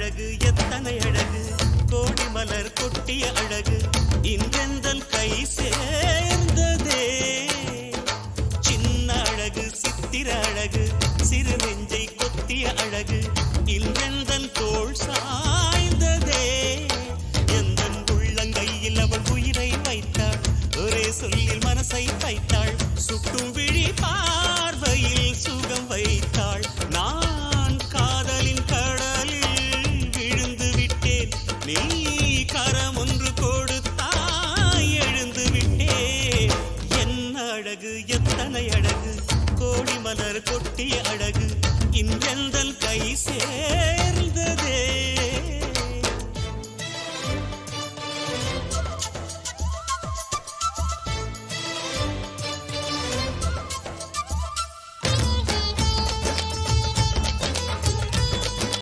அழகு எத்தனை அழகு கோடி மலர் கொட்டிய அழகு இன்றெந்தன் கை சேர்ந்ததே சின்ன அழகு சித்திர அழகு சிறு நெஞ்சை கொத்திய அழகு இன்றெந்தன் தோள் சாய்ந்ததே எந்தன் உள்ளங்கையில் அவள் உயிரை வைத்தாள் ஒரே சொல்லில் மனசை வைத்தாள் சுட்டும் விழி பார்வையில் சுகம் வைத்தாள் நான் காதலின் கடலில் விழுந்து விட்டேன் நீ கரம் ஒன்று கொடுத்தாய் எழுந்து விட்டேன் என்ன அழகு எத்தனை அழகு கோடி மலர் கொட்டிய அழகு இன்றெந்தன் கை